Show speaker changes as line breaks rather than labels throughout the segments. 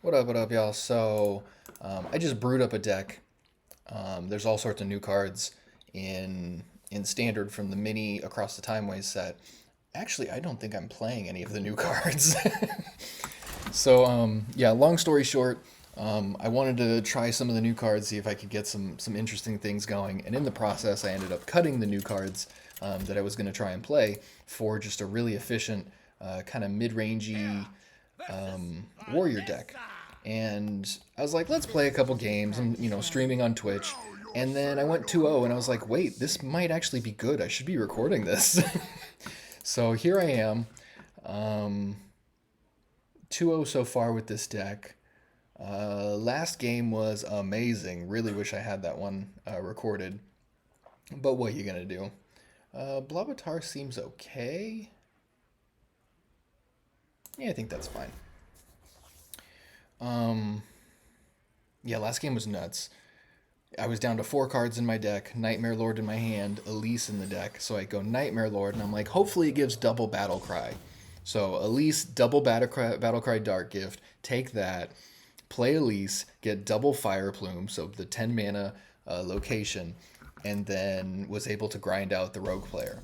What up, y'all? So, I just brewed up a deck. There's all sorts of new cards in standard from the mini Across the Timeways set. Actually, I don't think I'm playing any of the new cards. So, yeah, long story short, I wanted to try some of the new cards, see if I could get some interesting things going. And in the process, I ended up cutting the new cards that I was going to try and play for just a really efficient, kind of mid-rangey warrior deck. And I was like, let's play a couple games. I'm, streaming on Twitch. And then I went 2-0 and I was like, wait, this might actually be good. I should be recording this. So here I am. 2-0 so far with this deck. Last game was amazing. Really wish I had that one recorded. But what are you going to do? Blabatar seems okay. Yeah, I think that's fine. Yeah, last game was nuts. I was down to 4 cards in my deck, Nightmare Lord in my hand, Elise in the deck. So I go Nightmare Lord, and I'm like, hopefully it gives double Battle Cry. So Elise, double Battle Cry Dark Gift, take that, play Elise, get double Fire Plume, so the 10 mana location, and then was able to grind out the Rogue player.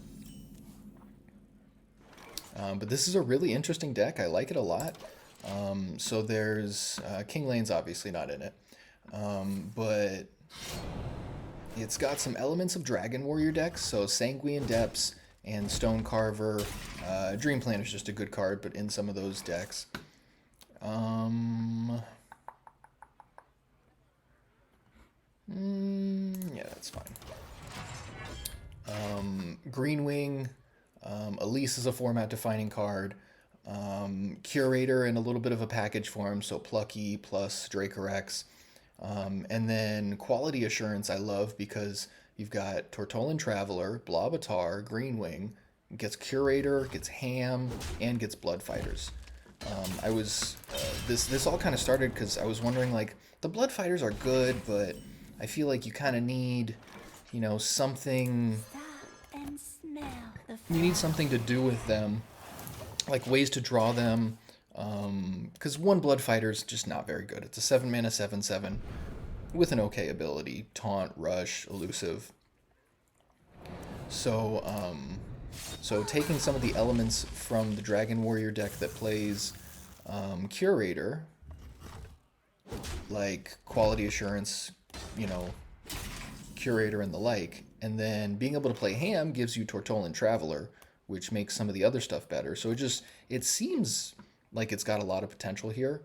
But this is a really interesting deck. I like it a lot. So there's King Lane's obviously not in it, but it's got some elements of Dragon Warrior decks. So Sanguine Depths and Stone Carver. Dream Planter is just a good card, but in some of those decks. Yeah, that's fine. Greenwing. Elise is a format-defining card. Curator in a little bit of a package form, so Plucky plus Dracorex. And then Quality Assurance I love because you've got Tortollan Traveler, Blobatar, Greenwing, gets Curator, gets Ham, and gets Blood Fighters. This all kind of started because I was wondering, like, the Blood Fighters are good, but I feel like you kind of need, something. You need something to do with them, like ways to draw them, because one Blood Fighter is just not very good. It's a 7 mana 7/7 with an okay ability, Taunt, Rush, Elusive. So taking some of the elements from the Dragon Warrior deck that plays Curator, like Quality Assurance, Curator and the like, and then being able to play Ham gives you Tortollan Traveler, which makes some of the other stuff better. So it seems like it's got a lot of potential here.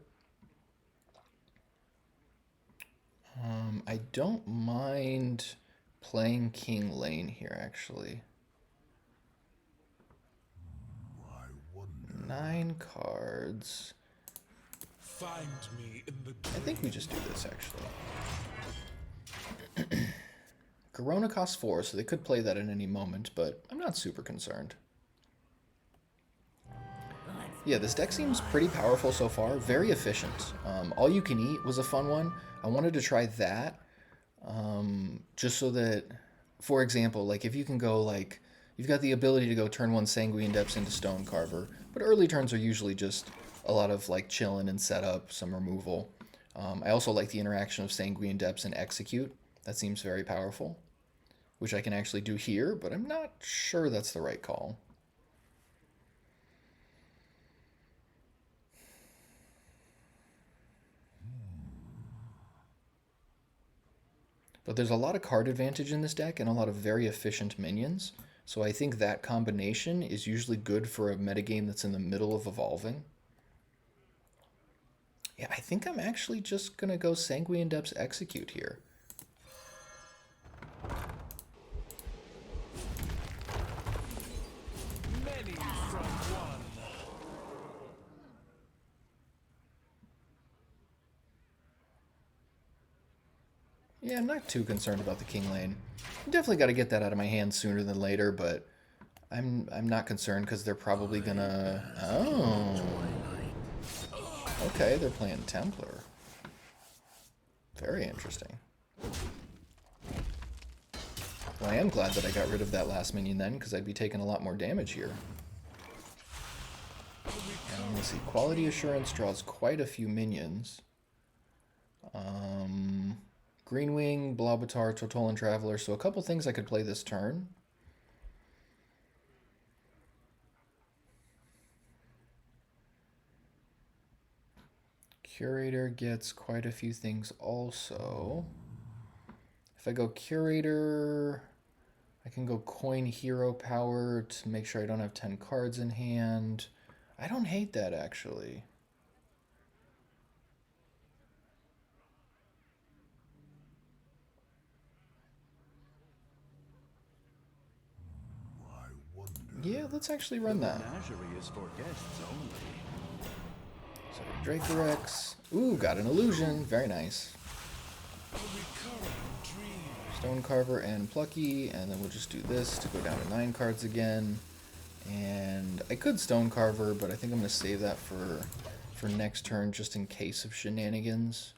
I don't mind playing King Lane here, actually. 9 cards.
Find me in the
I think we just do this, actually. Garona costs 4, so they could play that at any moment, but I'm not super concerned. Yeah, this deck seems pretty powerful so far. Very efficient. All You Can Eat was a fun one. I wanted to try that, just so that, for example, like if you can go like, you've got the ability to go turn 1 Sanguine Depths into Stone Carver, but early turns are usually just a lot of like chilling and setup, some removal. I also like the interaction of Sanguine Depths and Execute. That seems very powerful, which I can actually do here, but I'm not sure that's the right call. But there's a lot of card advantage in this deck and a lot of very efficient minions. So I think that combination is usually good for a metagame that's in the middle of evolving. Yeah, I think I'm actually just going to go Sanguine Depths Execute here.
many from one.
Yeah, I'm not too concerned about the King Lane. Definitely got to get that out of my hand sooner than later, but I'm not concerned because they're probably gonna... Oh. Okay, they're playing Templar. Very interesting. Well, I am glad that I got rid of that last minion then, because I'd be taking a lot more damage here.
We
Let's see, Quality Assurance draws quite a few minions. Greenwing, Blobitar, Totolan Traveler, so a couple things I could play this turn. Curator gets quite a few things also. If I go Curator, I can go Coin Hero Power to make sure I don't have 10 cards in hand. I don't hate that, actually. Yeah, let's actually run that. So Dracorex. Ooh, got an illusion. Very nice. Stonecarver and Plucky, and then we'll just do this to go down to 9 cards again. And I could Stonecarver, but I think I'm going to save that for next turn just in case of shenanigans.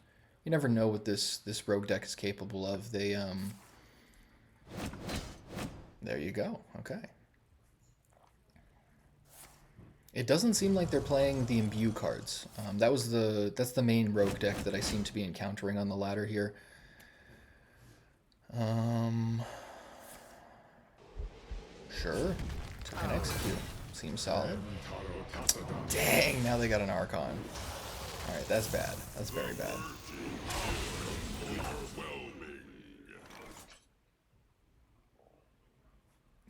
You never know what this rogue deck is capable of. They there you go. Okay. It doesn't seem like they're playing the Imbue cards. That's the main rogue deck that I seem to be encountering on the ladder here. Sure. Took an execute. Seems solid. Dang, now they got an Archon. Alright, that's bad. That's very bad.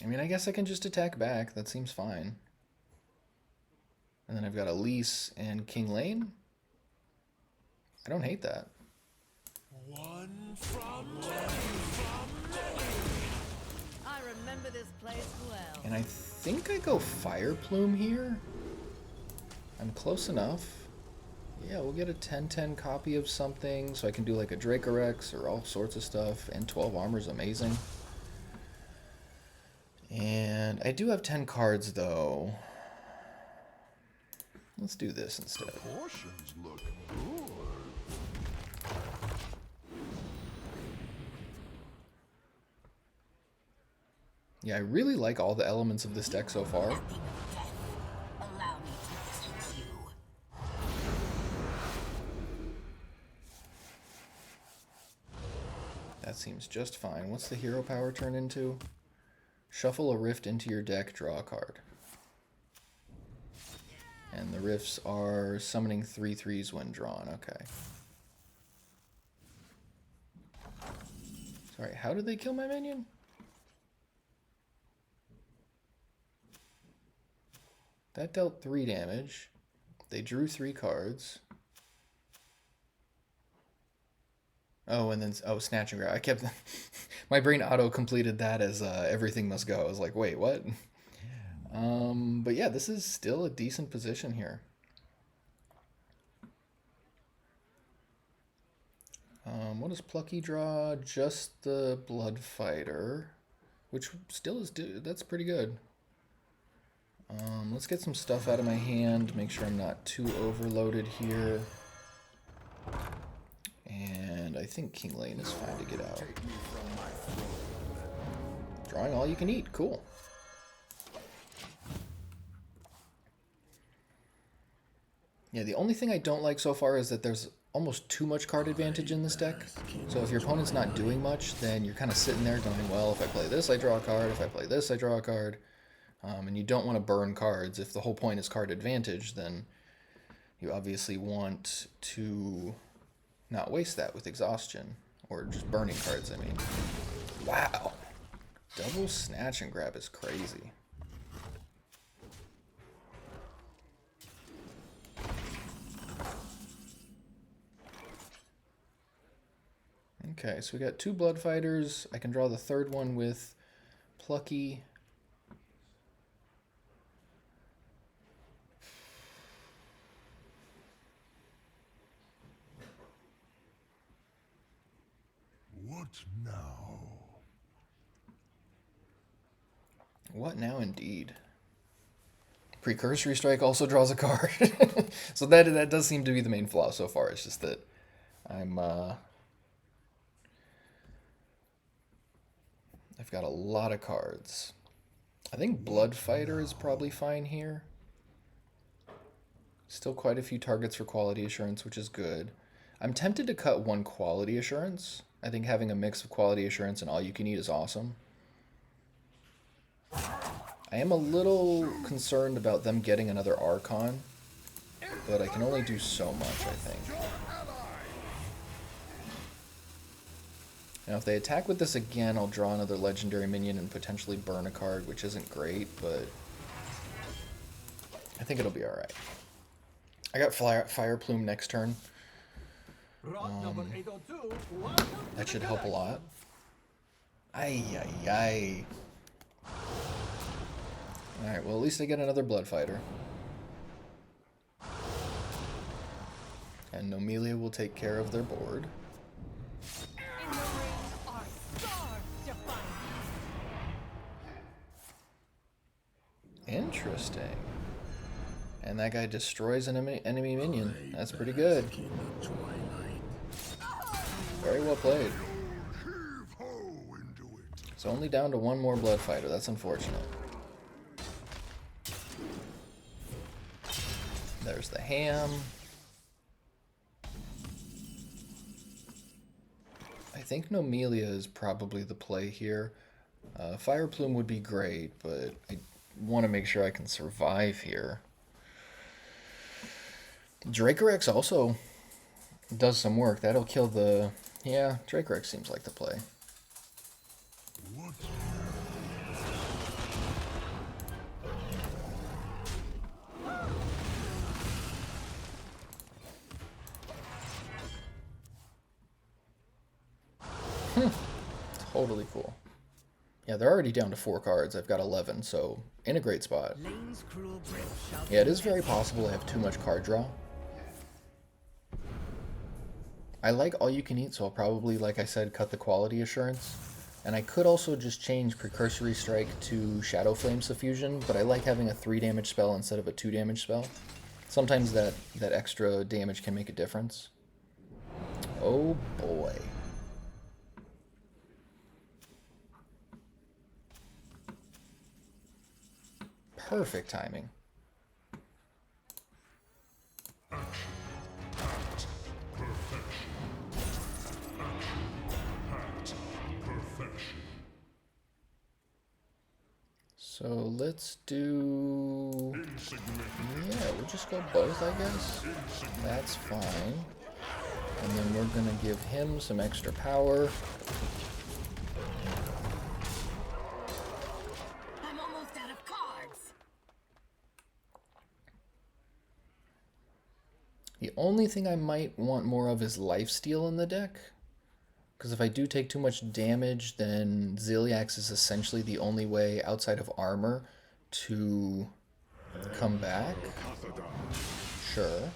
I mean, I guess I can just attack back. That seems fine. And then I've got Elise and King Lane. I don't hate that.
One from many.
I remember this place well.
And I think I go Fire Plume here. I'm close enough. Yeah, we'll get a 10/10 copy of something, so I can do like a Dracorex or all sorts of stuff, and 12 armor is amazing. And I do have 10 cards, though. Let's do this instead.
Portions look good.
Yeah, I really like all the elements of this deck so far. That seems just fine. What's the hero power turn into? Shuffle a rift into your deck, draw a card. And the rifts are summoning 3/3s when drawn. Okay. Sorry, how did they kill my minion? That dealt 3 damage. They drew 3 cards. Oh, and then, oh, Snatch and Grab. I kept, my brain auto-completed that as everything must go. I was like, wait, what? But yeah, this is still a decent position here. What does Plucky draw? Just the Blood Fighter, which still is, that's pretty good. Let's get some stuff out of my hand, make sure I'm not too overloaded here. And I think King Lane is fine to get out. Drawing all you can eat, cool. Yeah, the only thing I don't like so far is that there's almost too much card advantage in this deck. So if your opponent's not doing much, then you're kind of sitting there going, well, if I play this, I draw a card. If I play this, I draw a card. And you don't want to burn cards. If the whole point is card advantage, then you obviously want to not waste that with exhaustion. Or just burning cards, I mean. Wow. Double Snatch and Grab is crazy. Okay, so we got 2 Blood Fighters. I can draw the third one with Plucky.
What now?
What now, indeed? Precursory Strike also draws a card. So that does seem to be the main flaw so far. It's just that I've got a lot of cards. I think Blood Fighter is probably fine here. Still quite a few targets for quality assurance, which is good. I'm tempted to cut one quality assurance. I think having a mix of quality assurance and all you can eat is awesome. I am a little concerned about them getting another Archon, but I can only do so much, I think. Now, if they attack with this again, I'll draw another legendary minion and potentially burn a card, which isn't great, but I think it'll be alright. I got Fire Plume next turn. That should help a lot. Ay, ay, ay. Alright, well, at least I get another Blood Fighter. And Nomelia will take care of their board.
In the ring are stars defiant.
Interesting. And that guy destroys an enemy minion. That's pretty good. Very well played. It's only down to one more Blood Fighter. That's unfortunate. There's the ham. I think Nomelia is probably the play here. Fire Plume would be great, but I want to make sure I can survive here. Dracorex also does some work. That'll kill the... Yeah, Dracorex seems like the play. Totally cool. Yeah, they're already down to 4 cards. I've got 11, so in a great spot. Yeah, it is very possible I have too much card draw. I like all you can eat, so I'll probably, like I said, cut the quality assurance. And I could also just change Precursory Strike to Shadow Flame Suffusion, but I like having a 3 damage spell instead of a 2 damage spell. Sometimes that extra damage can make a difference. Oh boy. Perfect timing. So let's do... Yeah, we'll just go both, I guess. That's fine. And then we're gonna give him some extra power.
I'm almost out of cards.
The only thing I might want more of is lifesteal in the deck. Because if I do take too much damage, then Ziliax is essentially the only way outside of armor to come back. Sure.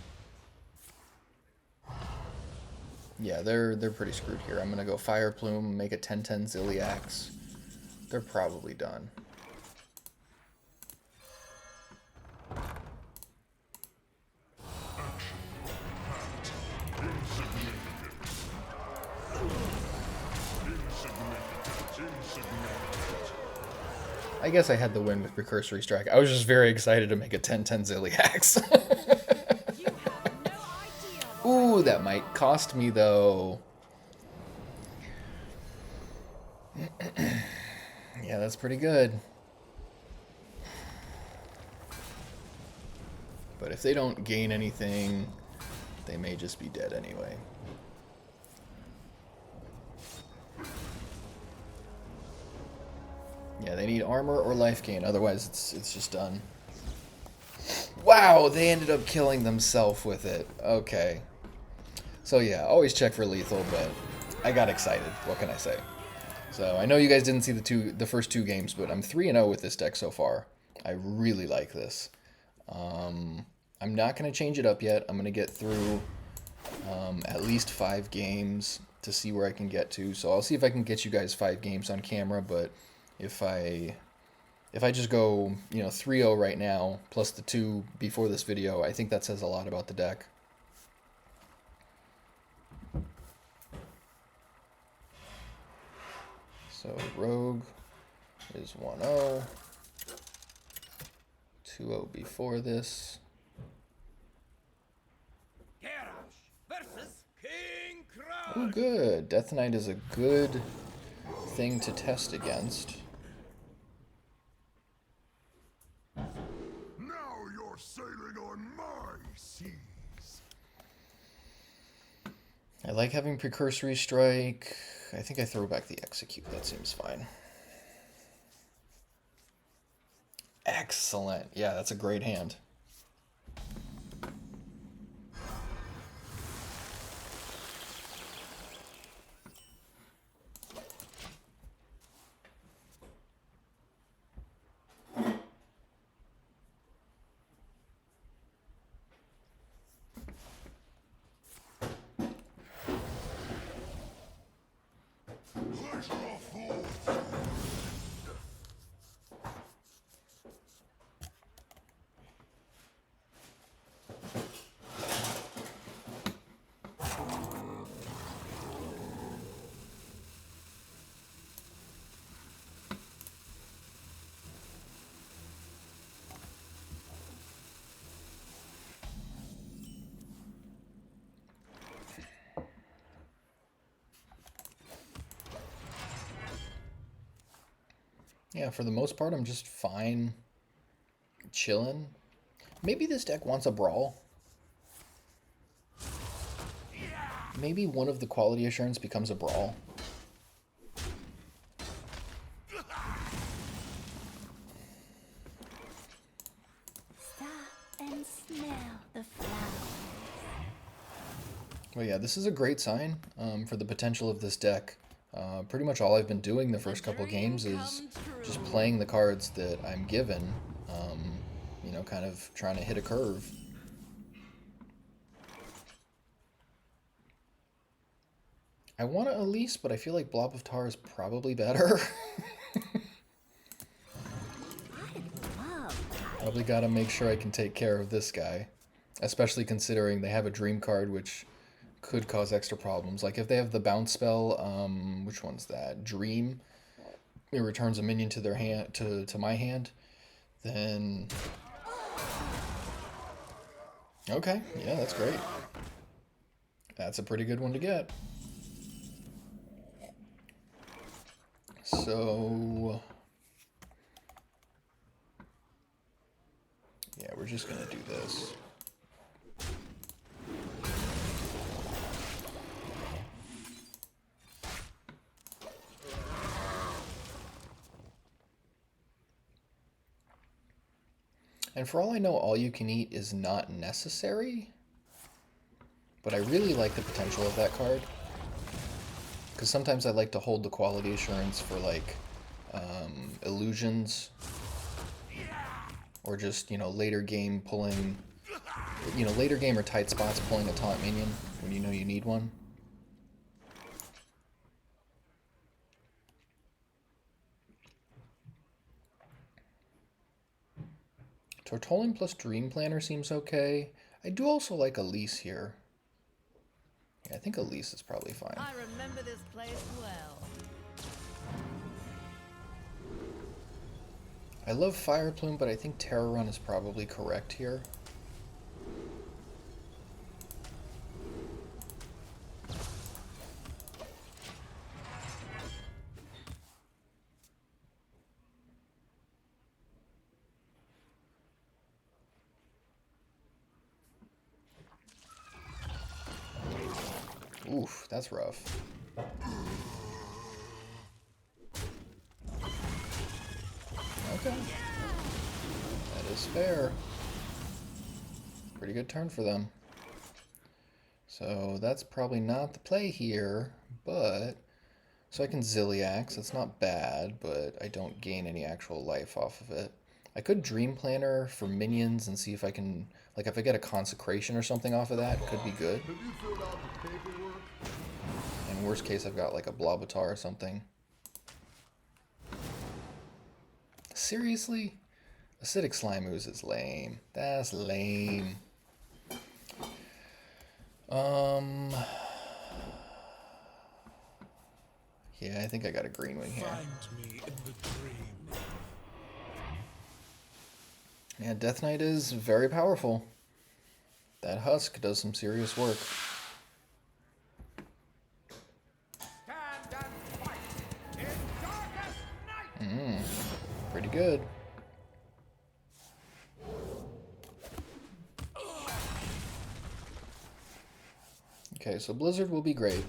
Yeah, they're pretty screwed here. I'm gonna go Fire Plume, make a 10/10 Ziliax. They're probably done. I guess I had the win with Precursory Strike. I was just very excited to make a 10/10 Ziliax.
You have no idea.
Ooh, that might cost me, though. Yeah, that's pretty good. But if they don't gain anything, they may just be dead anyway. Yeah, they need armor or life gain, otherwise it's just done. Wow, they ended up killing themselves with it. Okay. So yeah, always check for lethal, but I got excited. What can I say? So I know you guys didn't see the first 2 games, but I'm 3-0 with this deck so far. I really like this. I'm not going to change it up yet. I'm going to get through at least 5 games to see where I can get to. So I'll see if I can get you guys 5 games on camera, but if I just go, 3-0 right now, plus the 2 before this video, I think that says a lot about the deck. So Rogue is 1-0. 2-0 before this. Oh, good. Death Knight is a good thing to test against.
Now you're sailing on my seas.
I like having Precursory Strike. I think I throw back the Execute. That seems fine. Excellent. Yeah, that's a great hand. Yeah, for the most part, I'm just fine chilling. Maybe this deck wants a brawl. Maybe one of the quality assurance becomes a brawl.
Stop and smell the flowers.
Well, yeah, this is a great sign for the potential of this deck. Pretty much all I've been doing the first couple games is just playing the cards that I'm given, you know, kind of trying to hit a curve. I want to Elise, but I feel like Blob of Tar is probably better. Probably got to make sure I can take care of this guy, especially considering they have a dream card, which could cause extra problems. Like if they have the bounce spell, which one's that? Dream. It returns a minion to their hand to my hand. Then okay, yeah, that's great. That's a pretty good one to get. So yeah, we're just gonna do this. And for all I know, all you can eat is not necessary. But I really like the potential of that card. Because sometimes I like to hold the quality assurance for like illusions. Or just, you know, later game pulling, you know, later game or tight spots pulling a taunt minion when you know you need one. Tortolling plus Dream Planner seems okay. I do also like Elise here. Yeah, I think Elise is probably fine.
I remember this place well.
I love Fire Plume, but I think Terror Run is probably correct here. Oof, that's rough. Okay. That is fair. Pretty good turn for them. So that's probably not the play here, but... So I can Zilliax, it's not bad, but I don't gain any actual life off of it. I could Dream Planner for minions and see if I can... Like, if I get a Consecration or something off of that, it could be good.
Have you filled out the paperwork?
In worst case, I've got like a Blobatar or something. Seriously? Acidic Slime Ooze is lame. That's lame. Yeah, I think I got a green wing here.
Find me in the dream.
Yeah, Death Knight is very powerful. That Husk does some serious work. good. Okay, so Blizzard will be great.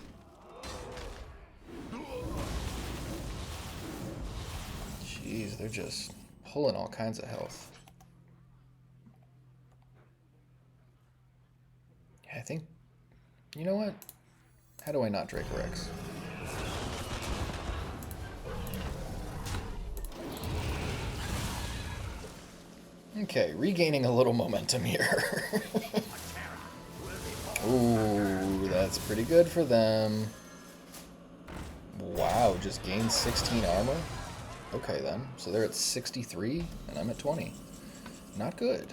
Jeez, they're just pulling all kinds of health. I think, you know what? How do I not Dracorex? Okay, regaining a little momentum here. Ooh, that's pretty good for them. Wow, just gained 16 armor? Okay then, so they're at 63 and I'm at 20. Not good.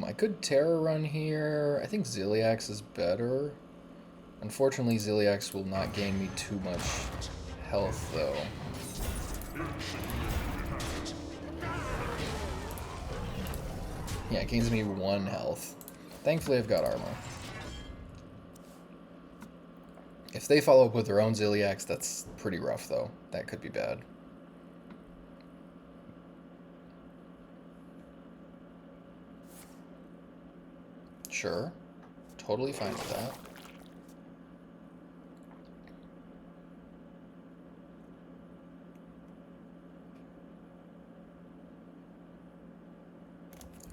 I could Terror Run here. I think Ziliax is better. Unfortunately, Ziliax will not gain me too much health though. Yeah, it gains me 1 health. Thankfully, I've got armor. If they follow up with their own Ziliax, that's pretty rough, though. That could be bad. Sure. Totally fine with that.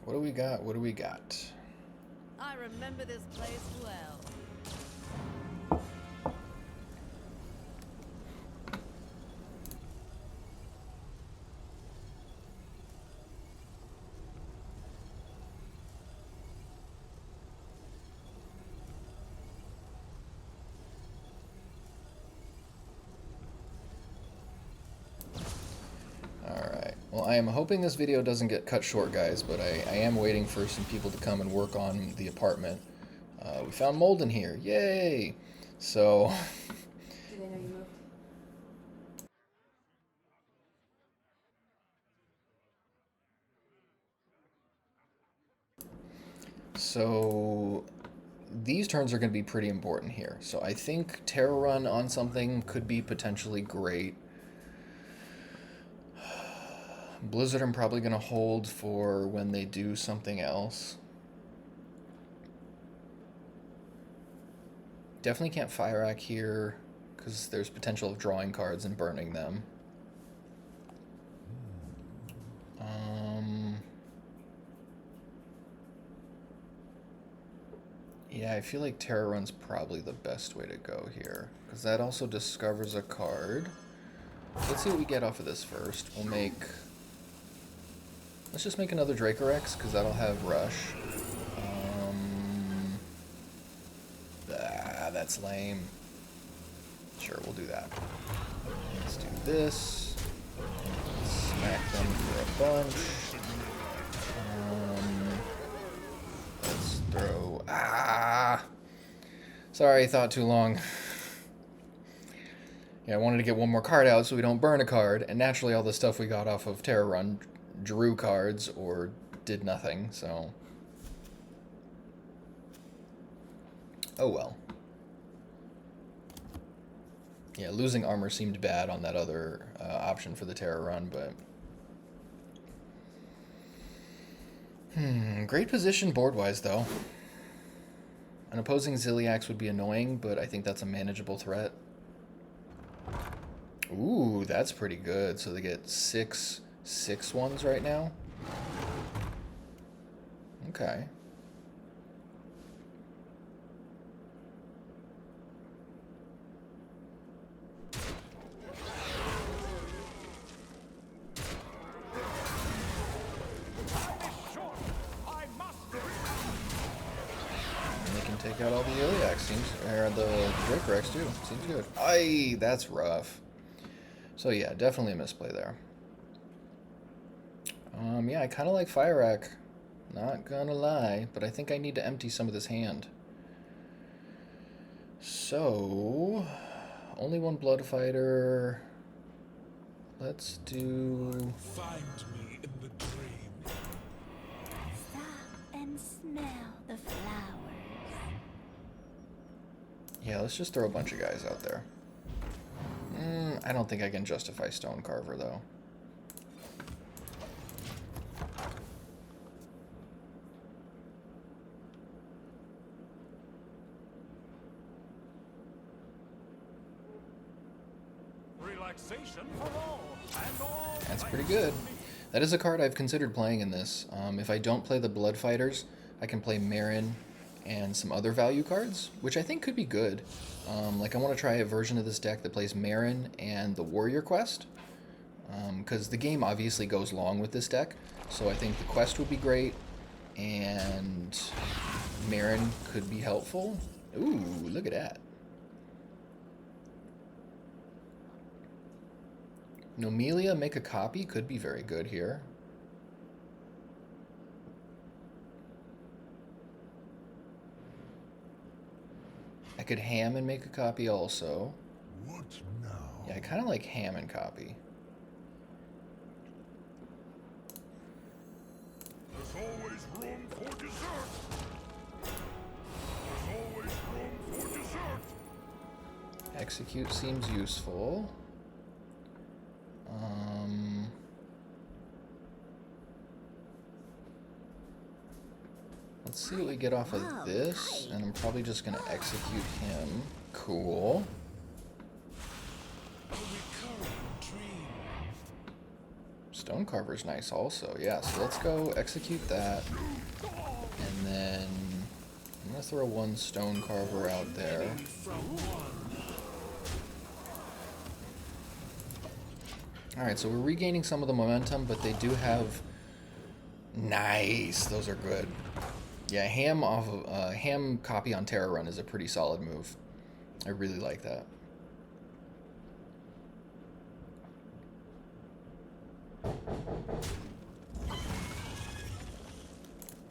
What do we got? What do we got?
I remember this place well.
Well, I am hoping this video doesn't get cut short, guys, but I am waiting for some people to come and work on the apartment. We found mold in here. Yay! So...
Do they know you moved?
So... These turns are going to be pretty important here. So I think Terror Run on something could be potentially great. Blizzard I'm probably going to hold for when they do something else. Definitely can't Fire Act here, because there's potential of drawing cards and burning them. Yeah, I feel like Terror Run's probably the best way to go here, because that also discovers a card. Let's see what we get off of this first. We'll make... Let's just make another Dracorex, because that'll have Rush. That's lame. Sure, we'll do that. Let's do this. Smack them for a bunch. Let's throw... Sorry, I thought too long. Yeah, I wanted to get one more card out so we don't burn a card, and naturally all the stuff we got off of Terror Run drew cards or did nothing, so... Oh well. Yeah, losing armor seemed bad on that other option for the Terror Run, but... Great position board-wise, though. An opposing Ziliax would be annoying, but I think that's a manageable threat. Ooh, that's pretty good. So they get 6/6 right now. Okay. Take out all the Iliacs, seems, or the Dracorex too. Seems good. Aye, that's rough. So yeah, definitely a misplay there. Yeah, I kind of like Fire Rack. Not gonna lie, but I think I need to empty some of this hand. So, only one Blood Fighter. Let's do...
Find me in the dream.
Stop and smell the flowers.
Yeah, let's just throw a bunch of guys out there. I don't think I can justify Stone Carver, though.
Relaxation for all, and all.
That's pretty good. That is a card I've considered playing in this. If I don't play the Blood Fighters, I can play Marin and some other value cards, which I think could be good. Like I want to try a version of this deck that plays Marin and the Warrior Quest, because the game obviously goes long with this deck, so I think the quest would be great, and Marin could be helpful. Ooh, look at that. Nomelia, make a copy, could be very good here. I could ham and make a copy also.
What now?
Yeah, I kind of like ham and copy.
There's always room for dessert. There's always room for dessert.
Execute seems useful. Let's see what we get off of this, and I'm probably just gonna execute him. Cool.
A recurring dream.
Stonecarver's nice also, yeah, so let's go execute that. And then I'm gonna throw one Stonecarver out there. Alright, so we're regaining some of the momentum, but they do have... Nice! Those are good. Yeah, ham off of ham copy on Terra Run is a pretty solid move. I really like that.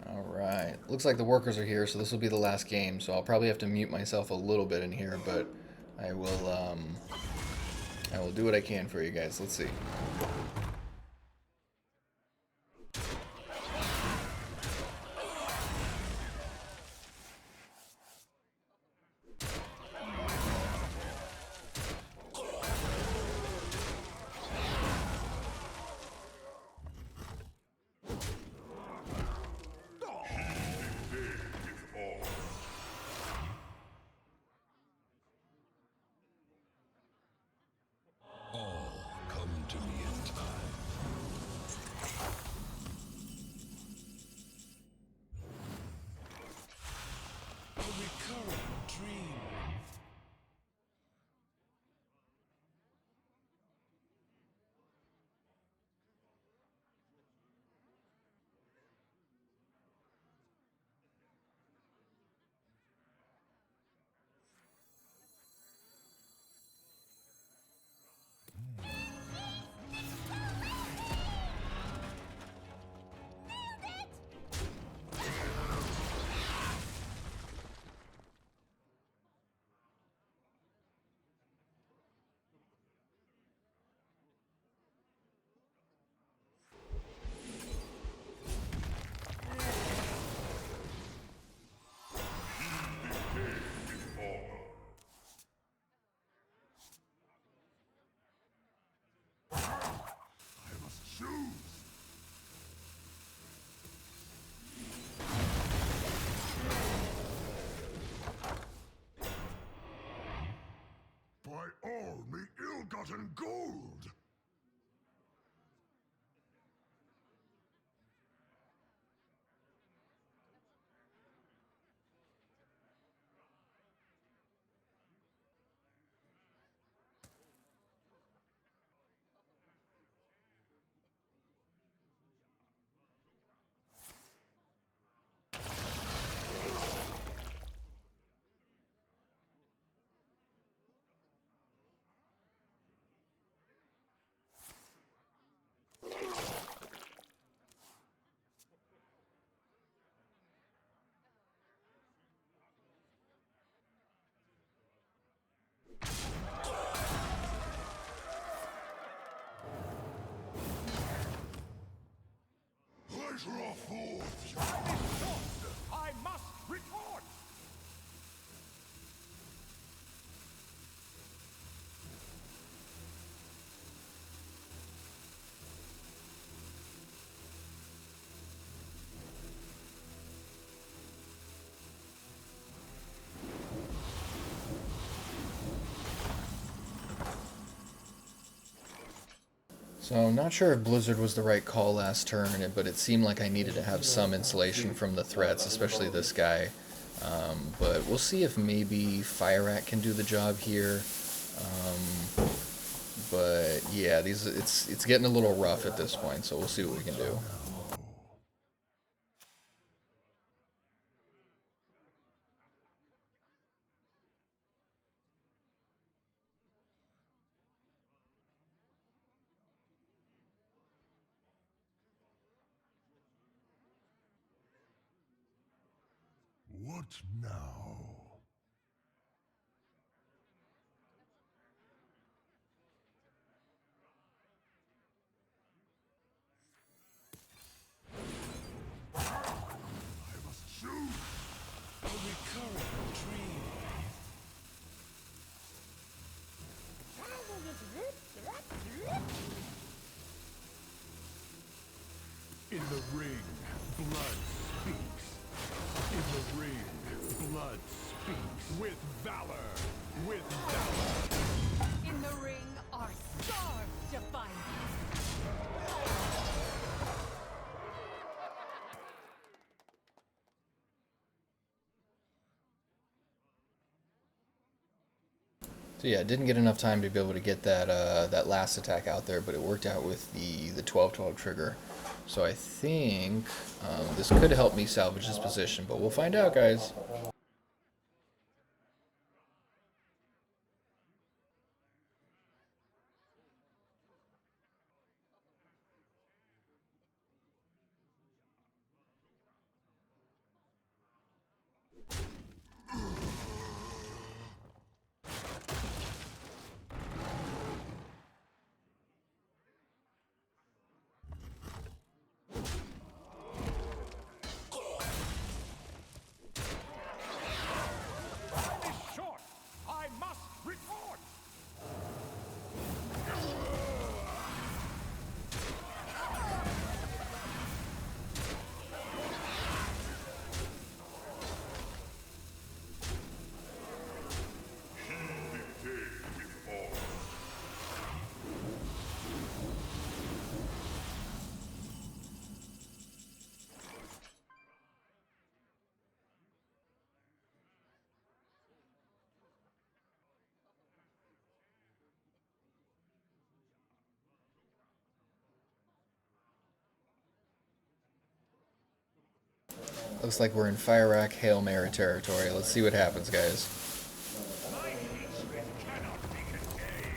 Alright. Looks like the workers are here, so this will be the last game, so I'll probably have to mute myself a little bit in here, but I will do what I can for you guys. Let's see.
All come to me in time. A recurring dream.
I must choose. By all me ill-gotten gold! I draw forth.
I must report.
So I'm not sure if Blizzard was the right call last turn, but it seemed like I needed to have some insulation from the threats, especially this guy. But we'll see if maybe Fire Rat can do the job here. But yeah, it's getting a little rough at this point, so we'll see what we can do.
What now? I must choose.
A recurring dream.
In the ring, blood speaks. In the ring, blood speaks.
With valor. With valor.
In the ring are stars defiant.
So yeah, didn't get enough time to be able to get that that last attack out there, but it worked out with the 12-12 trigger. So I think this could help me salvage this position, but we'll find out, guys.
Time is short. I must report.
Looks like we're in Fire Rack Hail Mary territory. Let's see what happens, guys.
My hatred cannot be contained.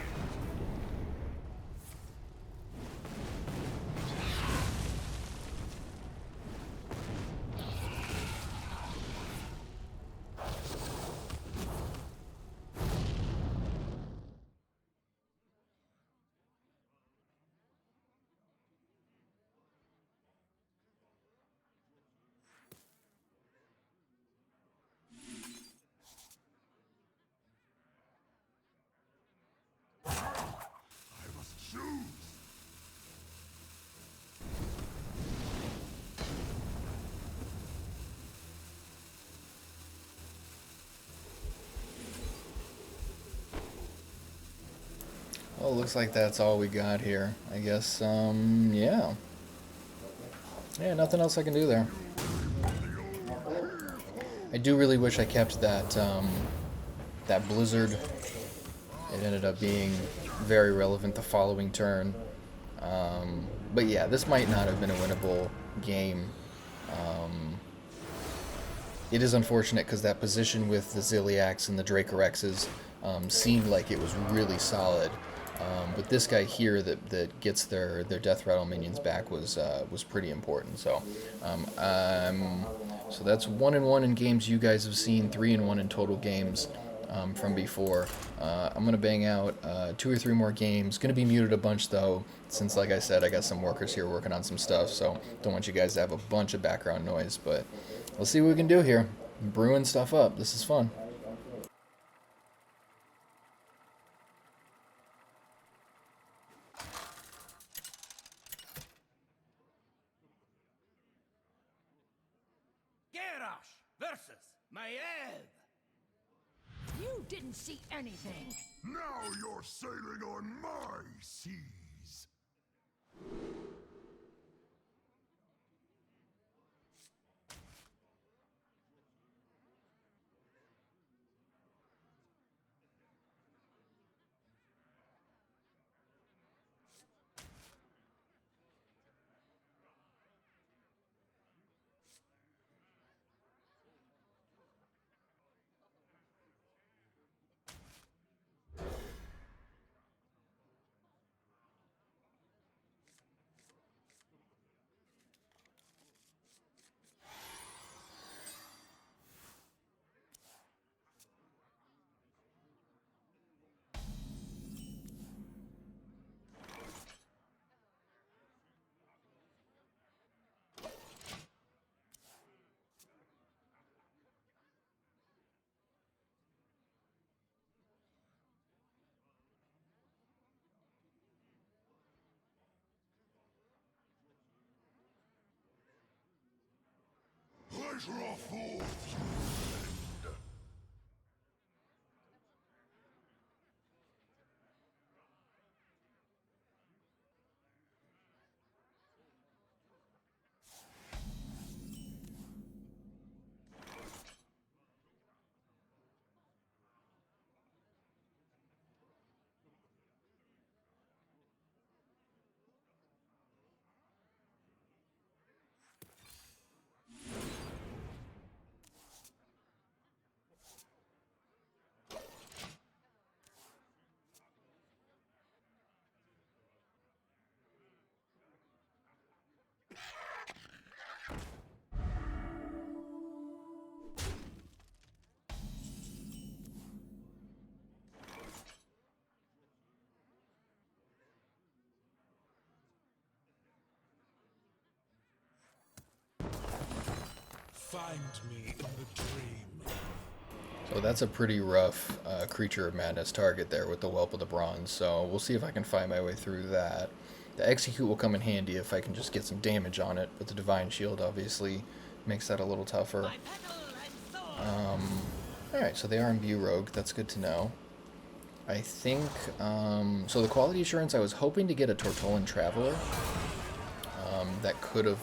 I must choose.
Well, looks like that's all we got here. I guess, yeah. Yeah, nothing else I can do there. I do really wish I kept that, that Blizzard. It ended up being very relevant the following turn. But yeah, this might not have been a winnable game. It is unfortunate because that position with the Ziliacs and the Dracorexes seemed like it was really solid. But this guy here that gets their death rattle minions back was pretty important. So so that's 1-1 in games you guys have seen, 3-1 in total games from before. I'm gonna bang out 2 or 3 more games. Gonna be muted a bunch though, since like I said, I got some workers here working on some stuff. So don't want you guys to have a bunch of background noise. But let's see what we can do here. I'm brewing stuff up. This is fun.
Garrosh versus Maiev.
You didn't see anything.
Now you're sailing on my seas. Pleasure of fools!
Find me in the dream.
So that's a pretty rough Creature of Madness target there with the Whelp of the Bronze, so we'll see if I can find my way through that. The Execute will come in handy if I can just get some damage on it, but the Divine Shield obviously makes that a little tougher. Alright, so they are Imbue Rogue, that's good to know. I think, so the Quality Assurance, I was hoping to get a Tortolan Traveler. That could have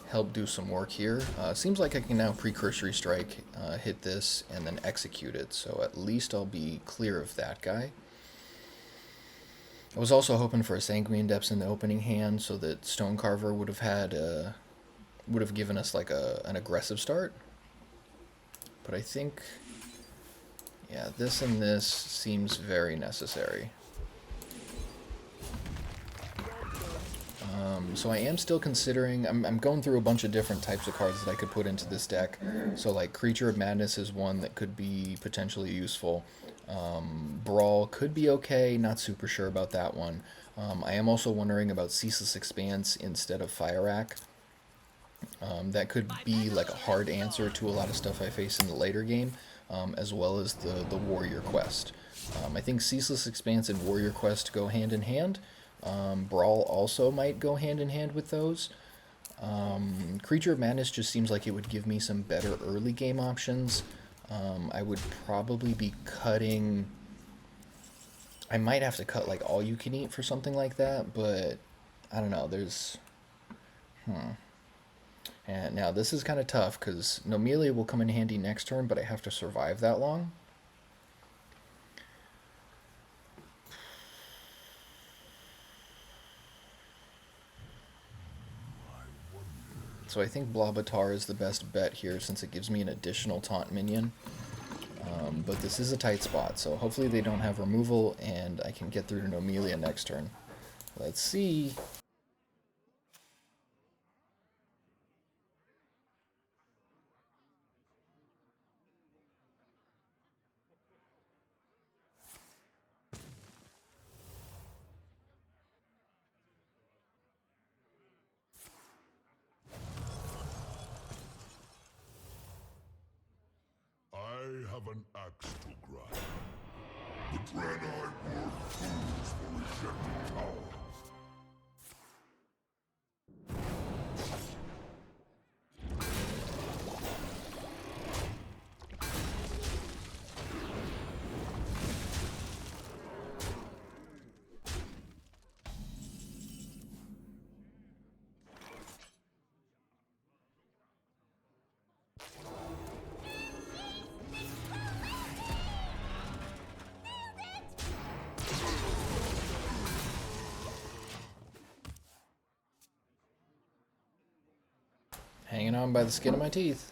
helped do some work here. Seems like I can now Precursory Strike, hit this, and then execute it, so at least I'll be clear of that guy. I was also hoping for a Sanguine Depths in the opening hand, so that Stonecarver would have had, would have given us like an aggressive start. But I think, yeah, this and this seems very necessary. So I am still considering, I'm going through a bunch of different types of cards that I could put into this deck. So like Creature of Madness is one that could be potentially useful. Brawl could be okay, not super sure about that one. I am also wondering about Ceaseless Expanse instead of Fire Rack. That could be like a hard answer to a lot of stuff I face in the later game, as well as the Warrior Quest. I think Ceaseless Expanse and Warrior Quest go hand in hand. Brawl also might go hand in hand with those. Creature of Madness just seems like it would give me some better early game options. I would probably be cutting... I might have to cut like All You Can Eat for something like that, but I don't know, there's... And now this is kind of tough because Nomelia will come in handy next turn, but I have to survive that long. So I think Blabatar is the best bet here since it gives me an additional taunt minion. But this is a tight spot, so hopefully they don't have removal and I can get through to Nomelia next turn. Let's see.
I have an axe to grind. The granite work fools for rejected towers.
Hanging on by the skin of my teeth.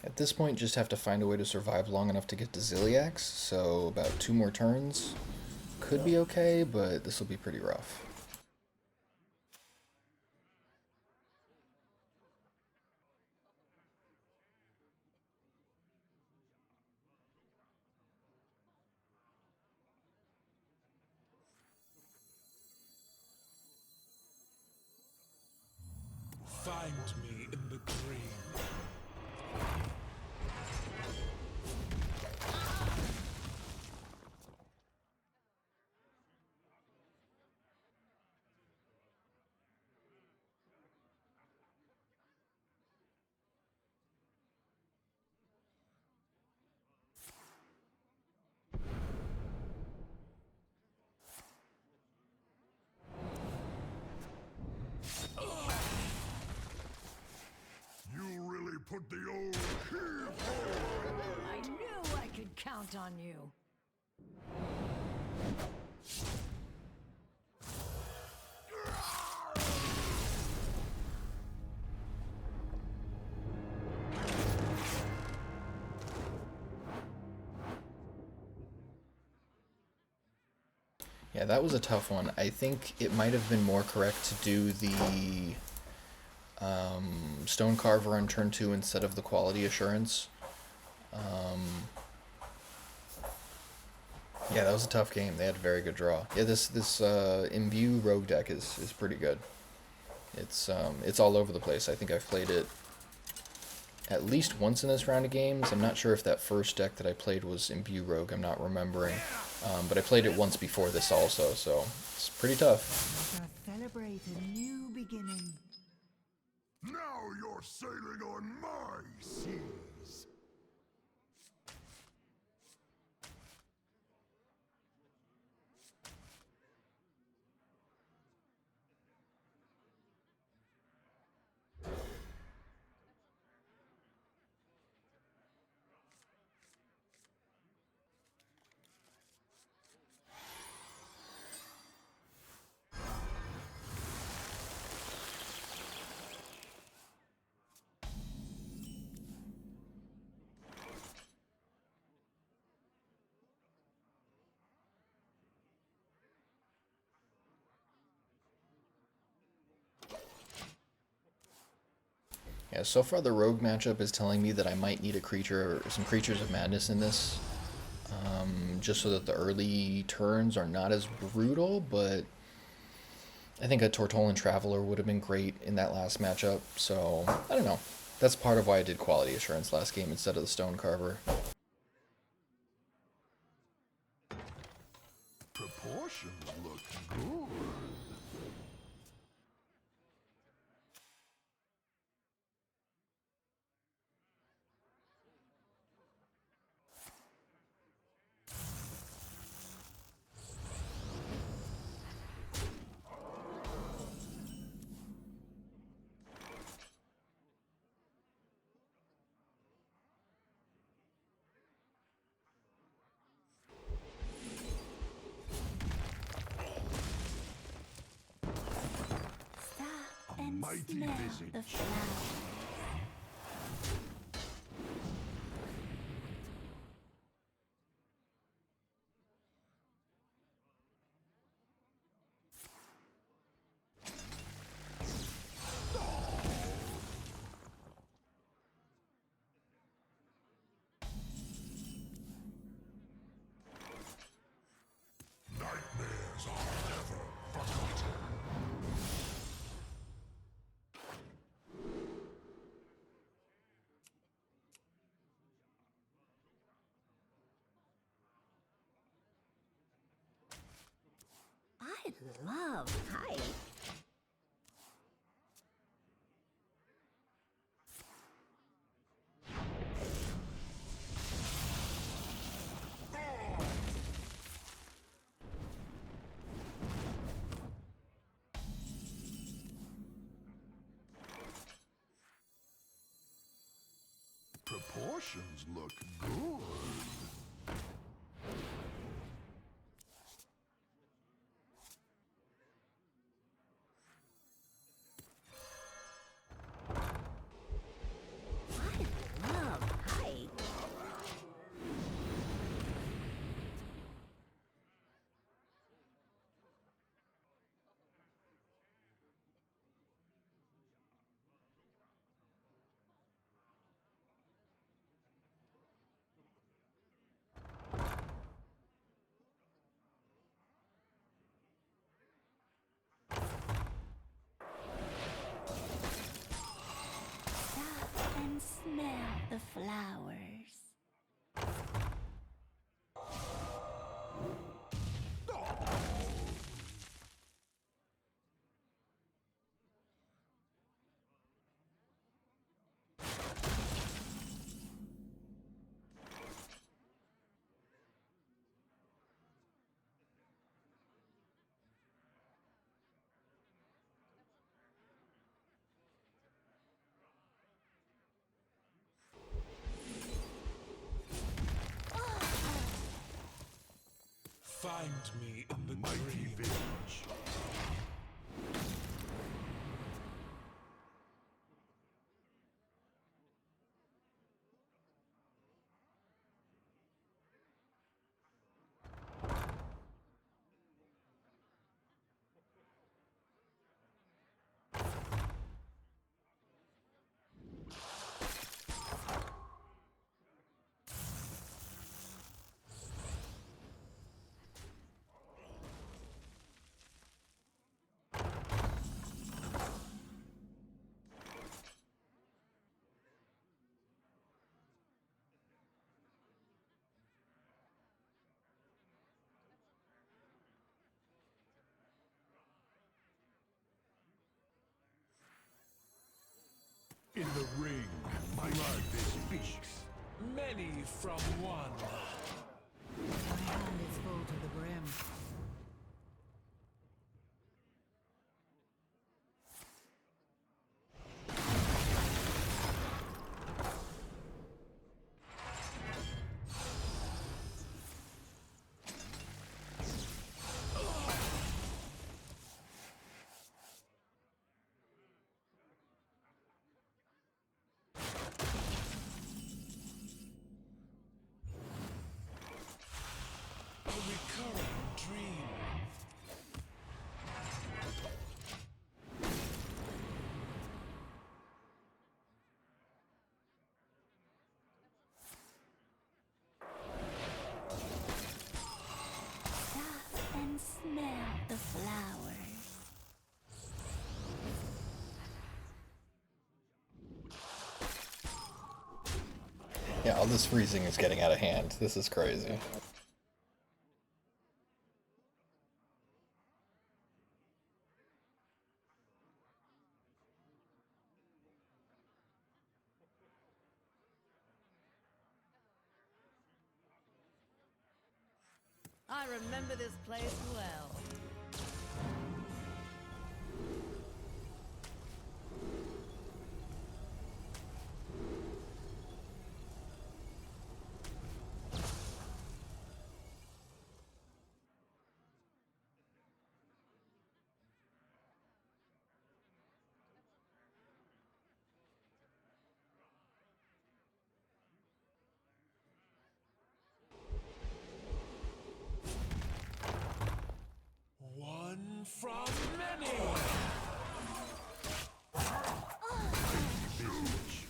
At this point, just have to find a way to survive long enough to get to Ziliax, so about 2 more turns could be okay, but this will be pretty rough.
Find me in the dream.
You really put the old heave
I knew I could count on you.
Yeah, that was a tough one. I think it might have been more correct to do the Stone Carver on turn 2 instead of the Quality Assurance. Yeah, that was a tough game. They had a very good draw. Yeah, this Imbue Rogue deck is pretty good. It's all over the place. I think I've played it at least once in this round of games. I'm not sure if that first deck that I played was Imbue Rogue. I'm not remembering. But I played it once before this also, so it's pretty tough.
Let us celebrate a new beginning.
Now you're sailing on my seas.
Yeah, so far the Rogue matchup is telling me that I might need a creature or some Creatures of Madness in this, just so that the early turns are not as brutal, but I think a Tortolan Traveler would have been great in that last matchup, so I don't know. That's part of why I did Quality Assurance last game instead of the Stone Carver.
Proportions look good.
Stop and
Mighty
smell
visage.
the flowers.
Nightmares are never forgotten.
I love heights.
Portions look good.
I love hike. Stop and smell the flowers.
Find me in the
Mighty
dream.
village. In the ring, my blood speaks.
Many from one.
My hand is full to the brim.
A recurring dream.
Stop and smell the flowers.
Yeah, all this freezing is getting out of hand. This is crazy.
I remember this place well.
One from many.
Village.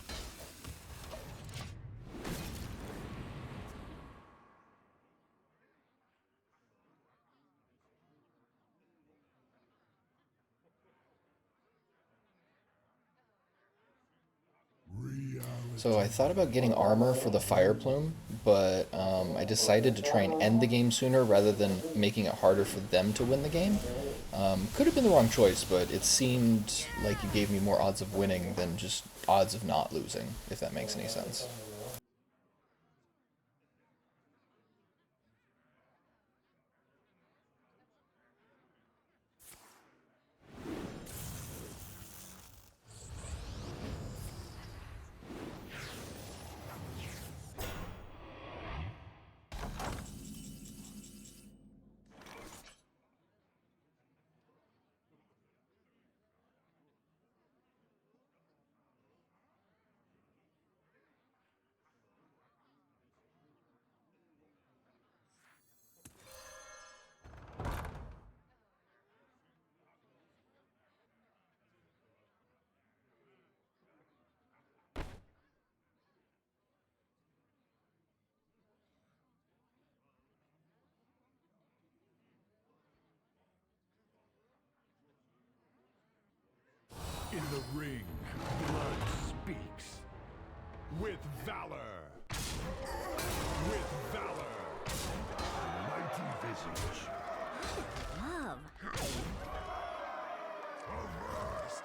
So I thought about getting armor for the fire plume, but I decided to try and end the game sooner rather than making it harder for them to win the game. Could have been the wrong choice, but it seemed like it gave me more odds of winning than just odds of not losing, if that makes any sense.
In the ring, blood speaks. With valor. With valor.
Mighty visage.
Love height.
Avast.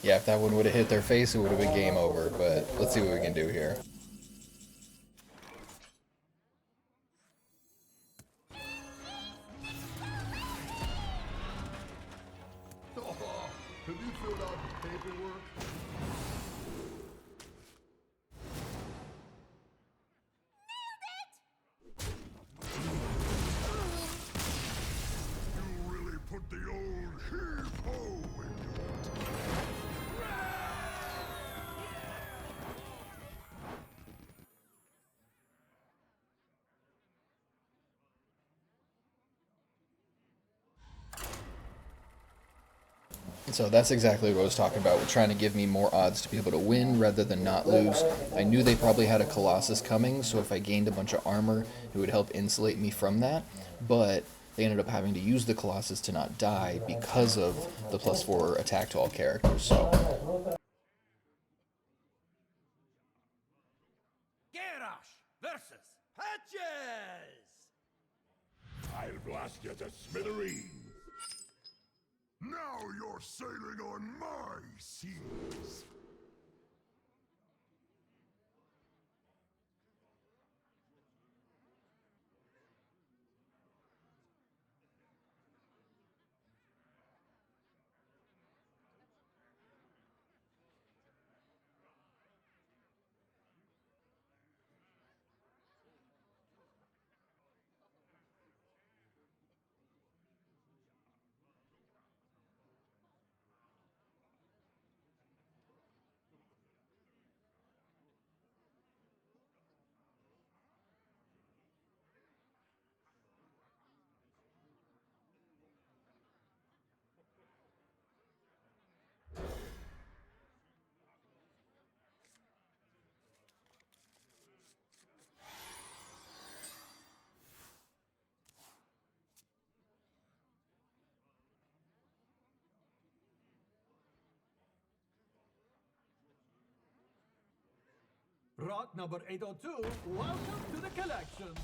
Yeah, if that one would have hit their face, it would have been game over, but let's see what we can do here.
Have you filled out the paperwork? You really put the old heave-ho into it.
So that's exactly what I was talking about, with trying to give me more odds to be able to win rather than not lose. I knew they probably had a Colossus coming, so if I gained a bunch of armor, it would help insulate me from that. But they ended up having to use the Colossus to not die because of the +4 attack to all characters. So
Garrosh versus Patches!
I'll blast you to smithereens. Now you're sailing on my seas.
Rot number 802, welcome to the collection.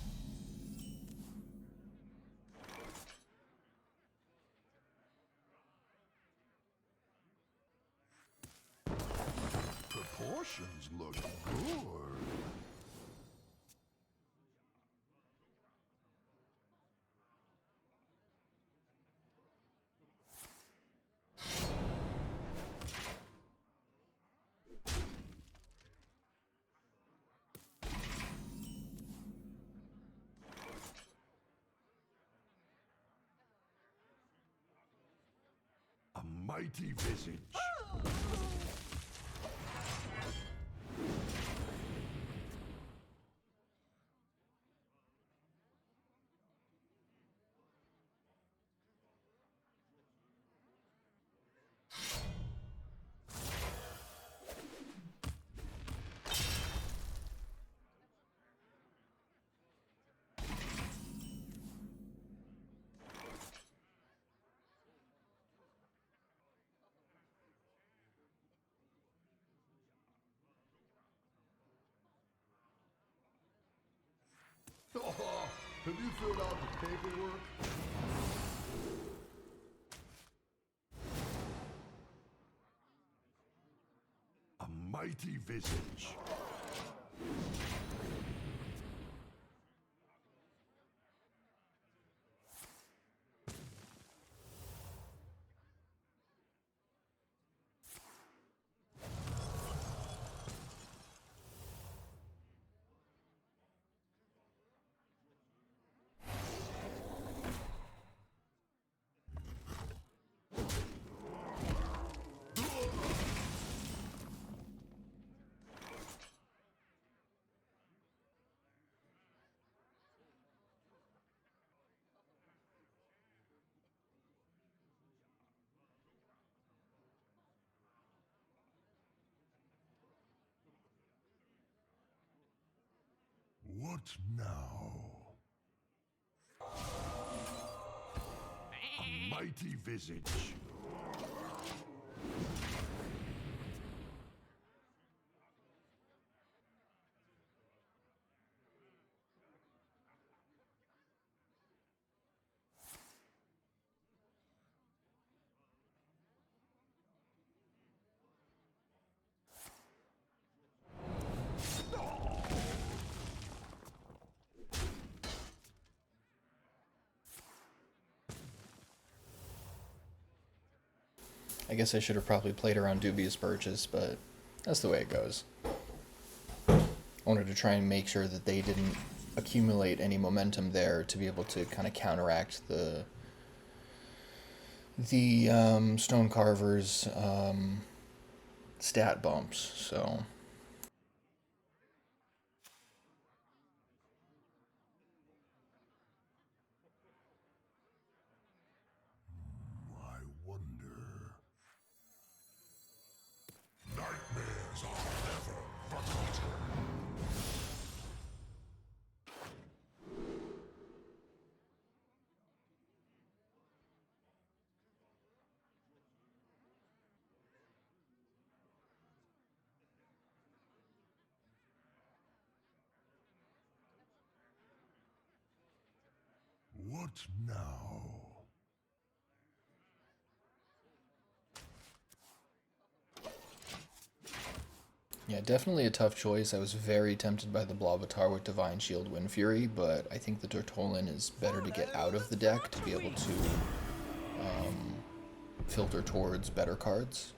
Proportions look good. A mighty visage. Have you filled out the paperwork? A mighty visage. What now? A mighty visage.
I guess I should have probably played around Dubious Birches, but that's the way it goes. I wanted to try and make sure that they didn't accumulate any momentum there to be able to kind of counteract the Stone Carver's stat bumps, so...
I wonder. Nightmares are never forgotten. What now?
Yeah, definitely a tough choice. I was very tempted by the Blavatar with Divine Shield Wind Fury, but I think the Tortolin is better to get out of the deck to be able to filter towards better cards.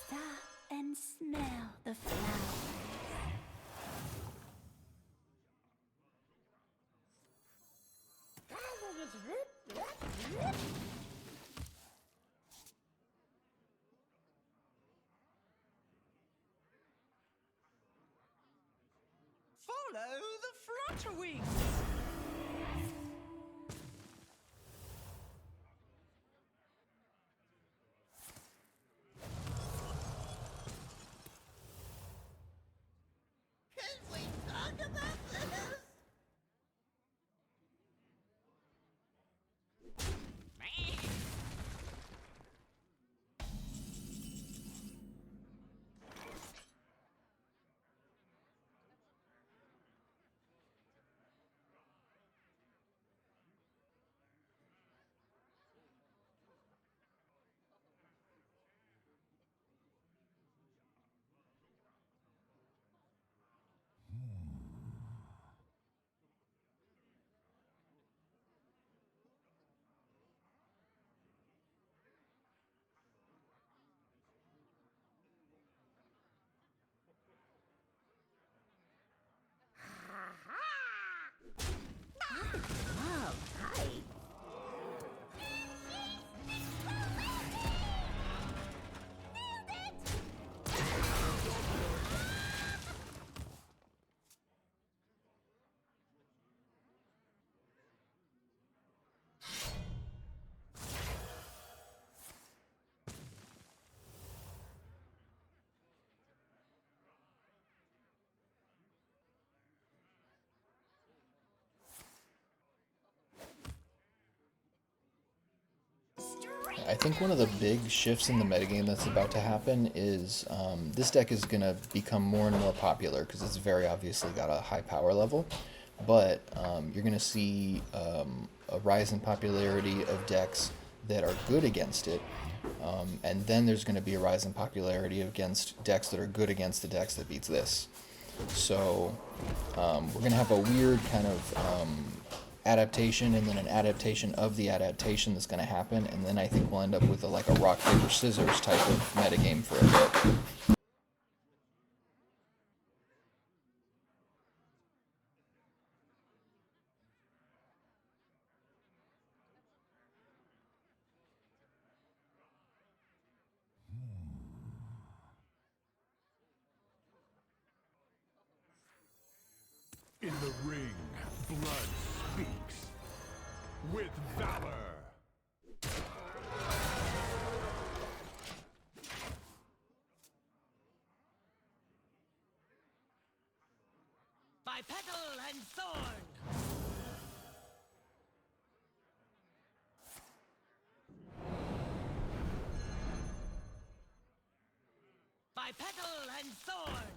Stop and smell the flowers.
Follow the flutterwings.
Can we talk about this? Love height.
I think one of the big shifts in the metagame that's about to happen is this deck is going to become more and more popular because it's very obviously got a high power level, but you're going to see a rise in popularity of decks that are good against it, and then there's going to be a rise in popularity against decks that are good against the decks that beats this. So we're going to have a weird kind of adaptation and then an adaptation of the adaptation that's going to happen, and then I think we'll end up with like a rock paper scissors type of metagame for a bit.
In the ring, blood speaks. With valor.
By petal and thorn. By petal and thorn.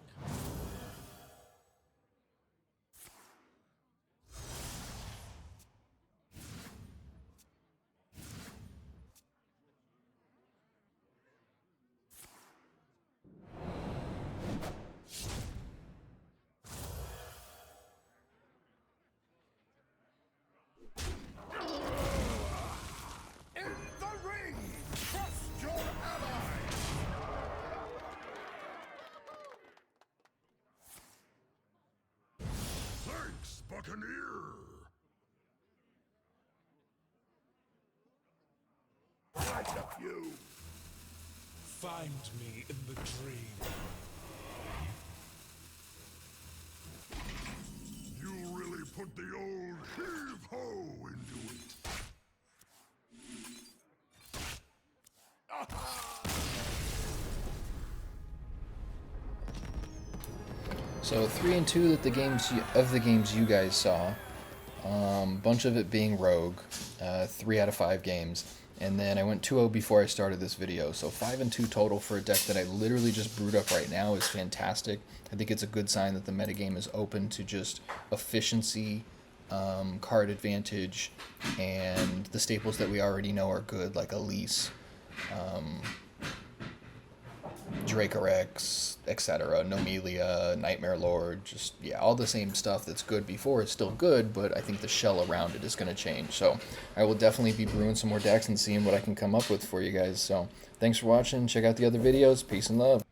In the ring, trust your ally.
Thanks, Buccaneer! Quite a few.
Find me in the dream.
You really put the old heave-ho into it.
So 3 and 2 that the games you guys saw, bunch of it being Rogue, 3 out of 5 games, and then I went 2-0 before I started this video. So 5 and 2 total for a deck that I literally just brewed up right now is fantastic. I think it's a good sign that the metagame is open to just efficiency, card advantage, and the staples that we already know are good, like Elise, Dracorex, etc., Nomelia, Nightmare Lord, just, yeah, all the same stuff that's good before is still good, but I think the shell around it is going to change. So I will definitely be brewing some more decks and seeing what I can come up with for you guys. So thanks for watching. Check out the other videos. Peace and love.